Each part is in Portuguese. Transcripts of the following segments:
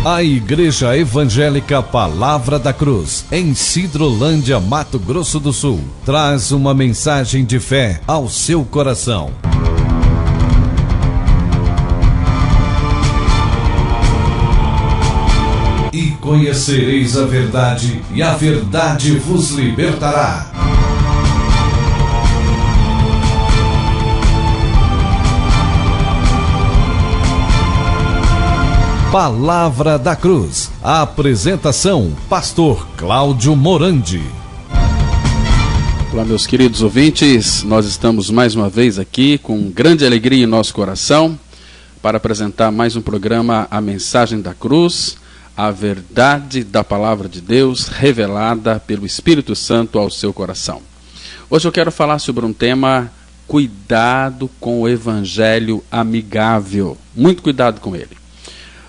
A Igreja Evangélica Palavra da Cruz, em Sidrolândia, Mato Grosso do Sul, traz uma mensagem de fé ao seu coração. E conhecereis a verdade, e a verdade vos libertará. Palavra da Cruz. A apresentação, Pastor Cláudio Morandi. Olá, meus queridos ouvintes, nós estamos mais uma vez aqui com grande alegria em nosso coração para apresentar mais um programa, A Mensagem da Cruz, a verdade da Palavra de Deus revelada pelo Espírito Santo ao seu coração. Hoje eu quero falar sobre um tema: cuidado com o Evangelho amigável. Muito cuidado com ele.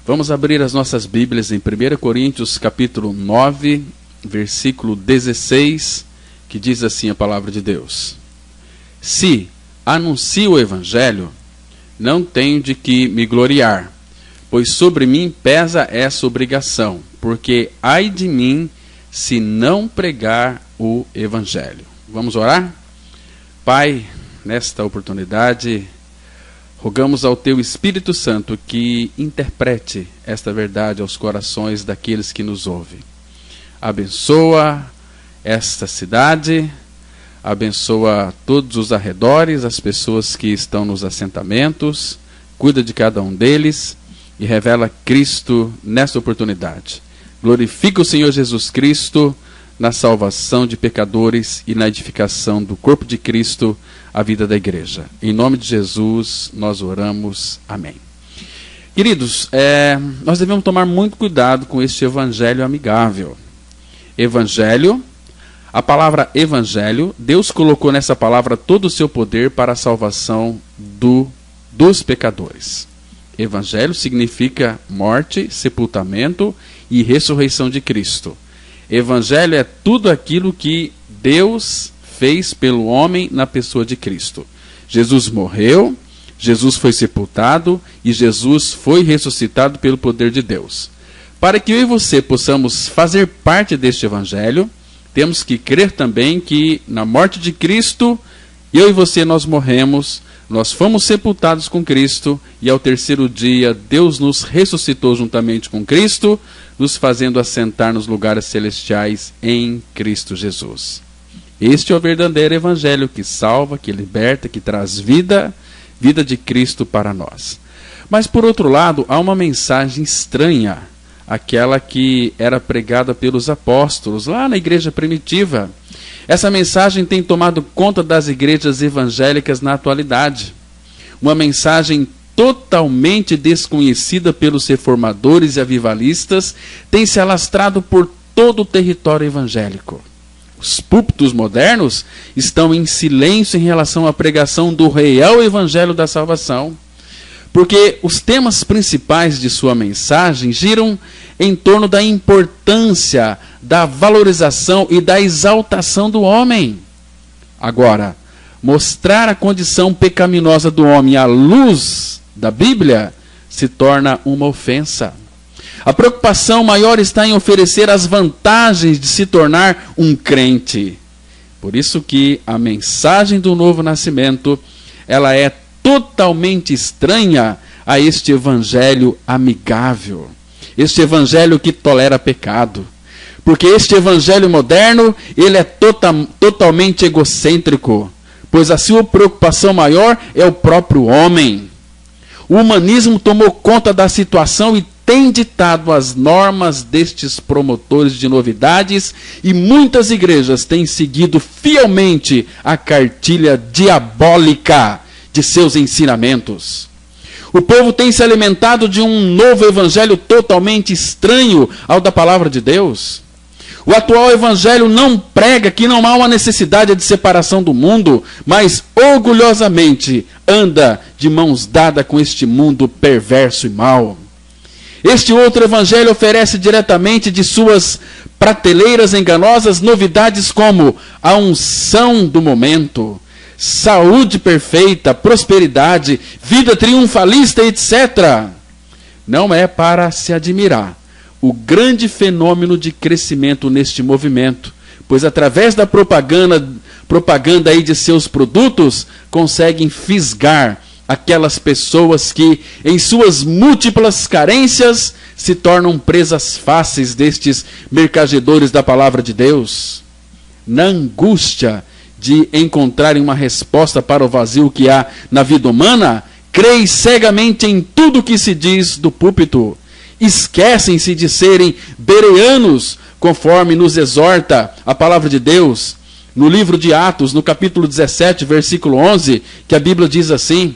Vamos abrir as nossas Bíblias em 1 Coríntios capítulo 9, versículo 16, que diz assim a palavra de Deus: Se anuncio o Evangelho, não tenho de que me gloriar, pois sobre mim pesa essa obrigação, porque ai de mim se não pregar o Evangelho. Vamos orar? Pai, nesta oportunidade, rogamos ao Teu Espírito Santo que interprete esta verdade aos corações daqueles que nos ouvem. Abençoa esta cidade, abençoa todos os arredores, as pessoas que estão nos assentamentos, cuida de cada um deles e revela Cristo nesta oportunidade. Glorifica o Senhor Jesus Cristo na salvação de pecadores e na edificação do corpo de Cristo, a vida da igreja. Em nome de Jesus, nós oramos. Amém. Queridos, nós devemos tomar muito cuidado com este evangelho amigável. Evangelho, a palavra evangelho, Deus colocou nessa palavra todo o seu poder para a salvação dos pecadores. Evangelho significa morte, sepultamento e ressurreição de Cristo. Evangelho é tudo aquilo que Deus fez pelo homem na pessoa de Cristo. Jesus morreu, Jesus foi sepultado e Jesus foi ressuscitado pelo poder de Deus. Para que eu e você possamos fazer parte deste evangelho, temos que crer também que na morte de Cristo, eu e você nós morremos, nós fomos sepultados com Cristo e ao terceiro dia Deus nos ressuscitou juntamente com Cristo, nos fazendo assentar nos lugares celestiais em Cristo Jesus. Este é o verdadeiro evangelho que salva, que liberta, que traz vida de Cristo para nós. Mas por outro lado, há uma mensagem estranha, aquela que era pregada pelos apóstolos lá na igreja primitiva. Essa mensagem tem tomado conta das igrejas evangélicas na atualidade. Uma mensagem totalmente desconhecida pelos reformadores e avivalistas tem se alastrado por todo o território evangélico. Os púlpitos modernos estão em silêncio em relação à pregação do real evangelho da salvação, porque os temas principais de sua mensagem giram em torno da importância, da valorização e da exaltação do homem. Agora, mostrar a condição pecaminosa do homem à luz da Bíblia se torna uma ofensa. A preocupação maior está em oferecer as vantagens de se tornar um crente. Por isso que a mensagem do novo nascimento, ela é totalmente estranha a este evangelho amigável. Este evangelho que tolera pecado. Porque este evangelho moderno, ele é totalmente egocêntrico. Pois a sua preocupação maior é o próprio homem. O humanismo tomou conta da situação e tem ditado as normas destes promotores de novidades, e muitas igrejas têm seguido fielmente a cartilha diabólica de seus ensinamentos. O povo tem se alimentado de um novo evangelho totalmente estranho ao da palavra de Deus. O atual evangelho não prega que não há uma necessidade de separação do mundo, mas orgulhosamente anda de mãos dadas com este mundo perverso e mau. Este outro evangelho oferece diretamente de suas prateleiras enganosas novidades como a unção do momento, saúde perfeita, prosperidade, vida triunfalista, etc. Não é para se admirar, o grande fenômeno de crescimento neste movimento, pois através da propaganda aí de seus produtos, conseguem fisgar aquelas pessoas que, em suas múltiplas carências, se tornam presas fáceis destes mercadores da palavra de Deus. Na angústia de encontrarem uma resposta para o vazio que há na vida humana, creem cegamente em tudo que se diz do púlpito. Esquecem-se de serem bereanos, conforme nos exorta a palavra de Deus, no livro de Atos, no capítulo 17, versículo 11, que a Bíblia diz assim: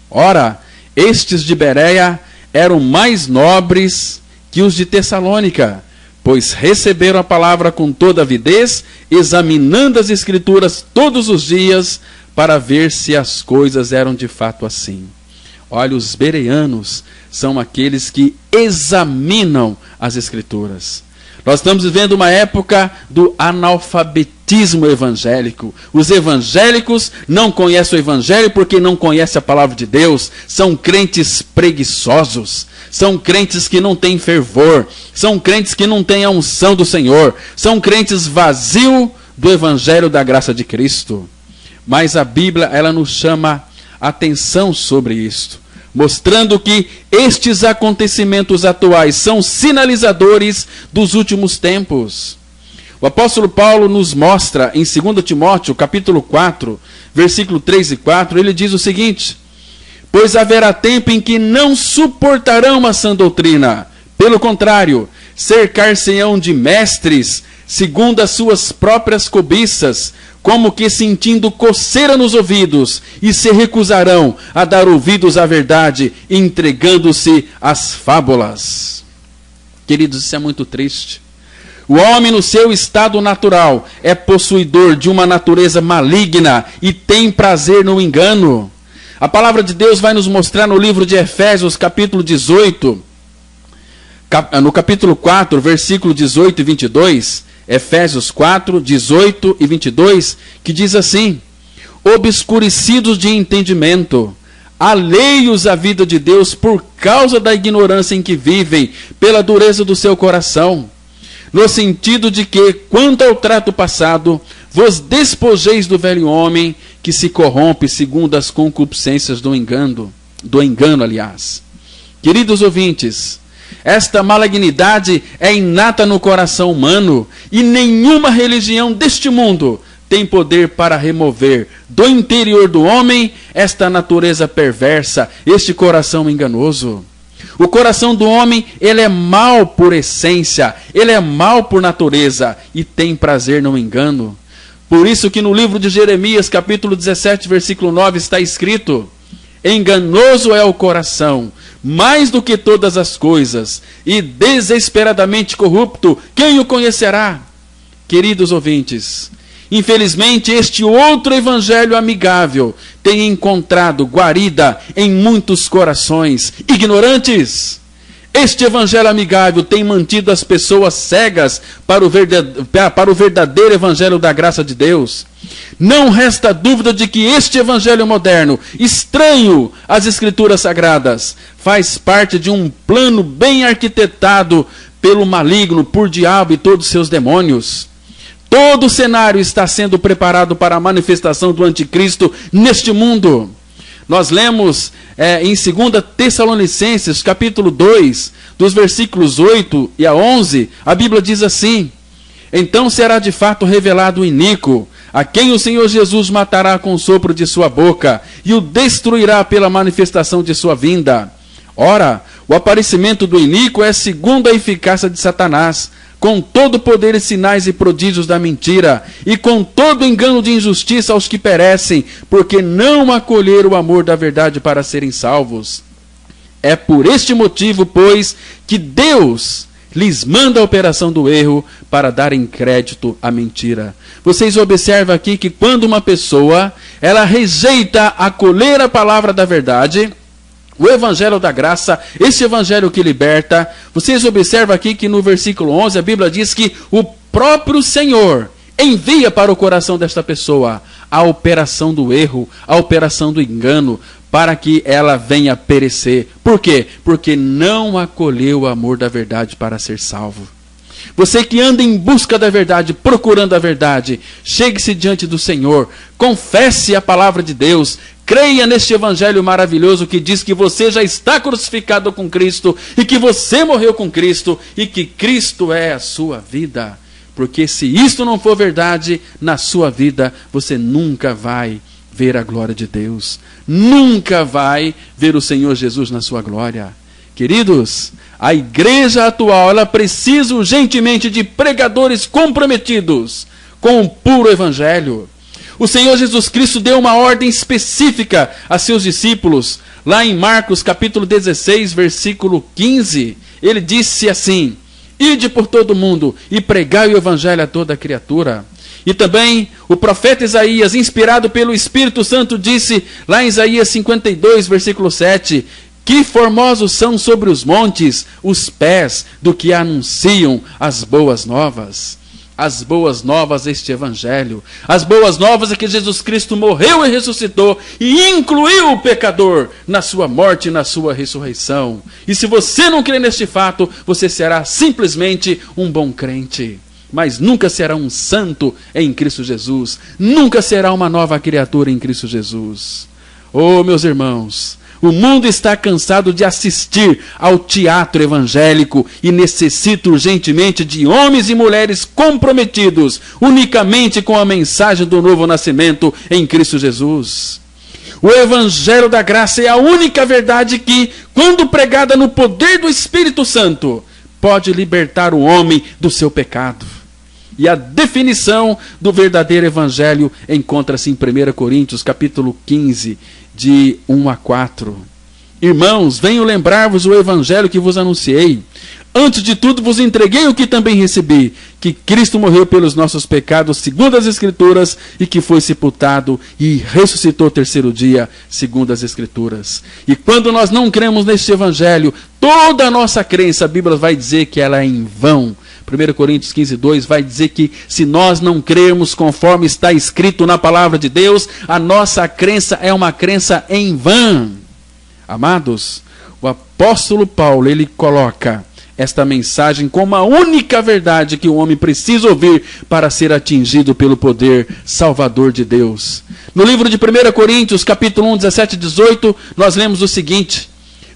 ora, estes de Bereia eram mais nobres que os de Tessalônica, pois receberam a palavra com toda avidez, examinando as Escrituras todos os dias, para ver se as coisas eram de fato assim. Olha, os bereanos são aqueles que examinam as Escrituras. Nós estamos vivendo uma época do analfabetismo evangélico. Os evangélicos não conhecem o evangelho porque não conhecem a palavra de Deus. São crentes preguiçosos. São crentes que não têm fervor. São crentes que não têm a unção do Senhor. São crentes vazios do evangelho da graça de Cristo. Mas a Bíblia, ela nos chama atenção sobre isto, mostrando que estes acontecimentos atuais são sinalizadores dos últimos tempos. O apóstolo Paulo nos mostra em 2 Timóteo, capítulo 4, versículo 3 e 4, ele diz o seguinte: pois haverá tempo em que não suportarão a sã doutrina, pelo contrário, cercar-se-ão de mestres, segundo as suas próprias cobiças, como que sentindo coceira nos ouvidos, e se recusarão a dar ouvidos à verdade, entregando-se às fábulas. Queridos, isso é muito triste. O homem, no seu estado natural, é possuidor de uma natureza maligna e tem prazer no engano. A palavra de Deus vai nos mostrar no livro de Efésios, capítulo 18, no capítulo 4, versículo 18 e 22, Efésios 4, 18 e 22, que diz assim: obscurecidos de entendimento, alheios à vida de Deus por causa da ignorância em que vivem, pela dureza do seu coração, no sentido de que, quanto ao trato passado, vos despojeis do velho homem, que se corrompe segundo as concupiscências do engano, aliás. Queridos ouvintes, esta malignidade é inata no coração humano e nenhuma religião deste mundo tem poder para remover do interior do homem esta natureza perversa, este coração enganoso. O coração do homem, ele é mau por essência, ele é mau por natureza e tem prazer no engano. Por isso que no livro de Jeremias, capítulo 17, versículo 9, está escrito: enganoso é o coração, mais do que todas as coisas, e desesperadamente corrupto, quem o conhecerá? Queridos ouvintes, infelizmente este outro evangelho amigável tem encontrado guarida em muitos corações ignorantes. Este evangelho amigável tem mantido as pessoas cegas para o verdadeiro evangelho da graça de Deus. Não resta dúvida de que este evangelho moderno, estranho às Escrituras Sagradas, faz parte de um plano bem arquitetado pelo maligno, por diabo e todos os seus demônios. Todo o cenário está sendo preparado para a manifestação do anticristo neste mundo. Nós lemos em 2 Tessalonicenses, capítulo 2, dos versículos 8 e a 11, a Bíblia diz assim: então será de fato revelado o iníquo, a quem o Senhor Jesus matará com o sopro de sua boca, e o destruirá pela manifestação de sua vinda. Ora, o aparecimento do iníquo é segundo a eficácia de Satanás, com todo o poder e sinais e prodígios da mentira, e com todo engano de injustiça aos que perecem, porque não acolheram o amor da verdade para serem salvos. É por este motivo, pois, que Deus lhes manda a operação do erro para darem crédito à mentira. Vocês observam aqui que quando uma pessoa, ela rejeita acolher a palavra da verdade, o evangelho da graça, esse evangelho que liberta, vocês observam aqui que no versículo 11 a Bíblia diz que o próprio Senhor envia para o coração desta pessoa a operação do erro, a operação do engano, para que ela venha perecer. Por quê? Porque não acolheu o amor da verdade para ser salvo. Você que anda em busca da verdade, procurando a verdade, chegue-se diante do Senhor, confesse a palavra de Deus, creia neste evangelho maravilhoso que diz que você já está crucificado com Cristo e que você morreu com Cristo e que Cristo é a sua vida. Porque se isto não for verdade na sua vida, você nunca vai ver a glória de Deus, nunca vai ver o Senhor Jesus na sua glória. Queridos, a igreja atual, ela precisa urgentemente de pregadores comprometidos com o puro evangelho. O Senhor Jesus Cristo deu uma ordem específica a seus discípulos, lá em Marcos capítulo 16, versículo 15, ele disse assim: ide por todo o mundo e pregai o evangelho a toda criatura. E também o profeta Isaías, inspirado pelo Espírito Santo, disse lá em Isaías 52, versículo 7, que formosos são sobre os montes os pés do que anunciam as boas novas. As boas novas deste evangelho. As boas novas é que Jesus Cristo morreu e ressuscitou e incluiu o pecador na sua morte e na sua ressurreição. E se você não crê neste fato, você será simplesmente um bom crente. Mas nunca será um santo em Cristo Jesus. Nunca será uma nova criatura em Cristo Jesus. Oh, meus irmãos, o mundo está cansado de assistir ao teatro evangélico e necessita urgentemente de homens e mulheres comprometidos unicamente com a mensagem do novo nascimento em Cristo Jesus. O evangelho da graça é a única verdade que, quando pregada no poder do Espírito Santo, pode libertar o homem do seu pecado. E a definição do verdadeiro evangelho encontra-se em 1 Coríntios, capítulo 15, de 1 a 4. Irmãos, venho lembrar-vos o evangelho que vos anunciei. Antes de tudo vos entreguei o que também recebi, que Cristo morreu pelos nossos pecados, segundo as Escrituras, e que foi sepultado e ressuscitou o terceiro dia, segundo as Escrituras. E quando nós não cremos neste evangelho, toda a nossa crença, a Bíblia vai dizer que ela é em vão. 1 Coríntios 15, 2 vai dizer que se nós não crermos conforme está escrito na palavra de Deus, a nossa crença é uma crença em vão. Amados, o apóstolo Paulo, ele coloca esta mensagem como a única verdade que o homem precisa ouvir para ser atingido pelo poder salvador de Deus. No livro de 1 Coríntios, capítulo 1, 17 e 18, nós lemos o seguinte: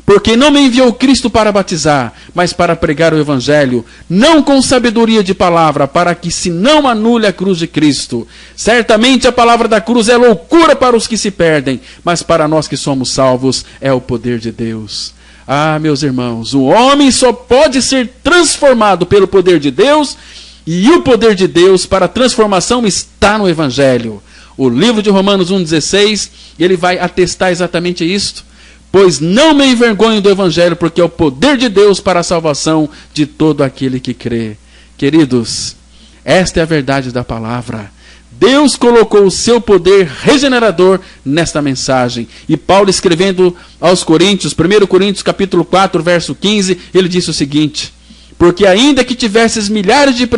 porque não me enviou Cristo para batizar, mas para pregar o evangelho, não com sabedoria de palavra, para que se não anule a cruz de Cristo. Certamente a palavra da cruz é loucura para os que se perdem, mas para nós que somos salvos é o poder de Deus. Ah, meus irmãos, o homem só pode ser transformado pelo poder de Deus, e o poder de Deus para a transformação está no evangelho. O livro de Romanos 1,16, ele vai atestar exatamente isto. Pois não me envergonho do evangelho, porque é o poder de Deus para a salvação de todo aquele que crê. Queridos, esta é a verdade da palavra. Deus colocou o seu poder regenerador nesta mensagem. E Paulo, escrevendo aos Coríntios, 1 Coríntios capítulo 4, verso 15, ele disse o seguinte: porque ainda que tivesses milhares de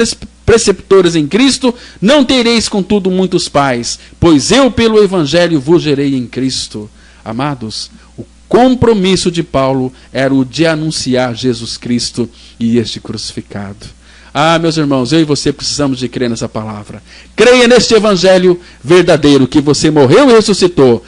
preceptores em Cristo, não tereis contudo muitos pais, pois eu pelo evangelho vos gerei em Cristo. Amados, o compromisso de Paulo era o de anunciar Jesus Cristo e este crucificado. Ah, meus irmãos, eu e você precisamos de crer nessa palavra. Creia neste evangelho verdadeiro, que você morreu e ressuscitou.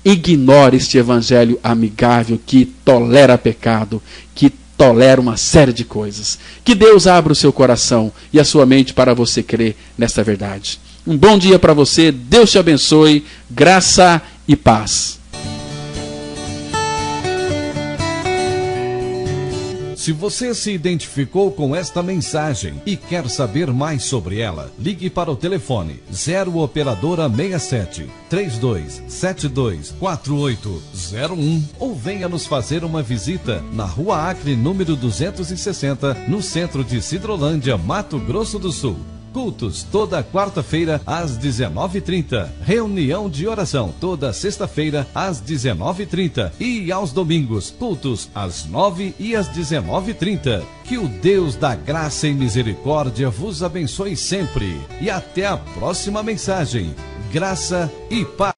Ignore este evangelho amigável que tolera pecado, que tolera uma série de coisas. Que Deus abra o seu coração e a sua mente para você crer nesta verdade. Um bom dia para você, Deus te abençoe, graça e paz. Se você se identificou com esta mensagem e quer saber mais sobre ela, ligue para o telefone 0 operadora 67 3272 4801 ou venha nos fazer uma visita na Rua Acre, número 260, no centro de Sidrolândia, Mato Grosso do Sul. Cultos toda quarta-feira às 19h30. Reunião de oração toda sexta-feira às 19h30. E aos domingos, cultos às 9h e às 19h30. Que o Deus da graça e misericórdia vos abençoe sempre. E até a próxima mensagem. Graça e paz.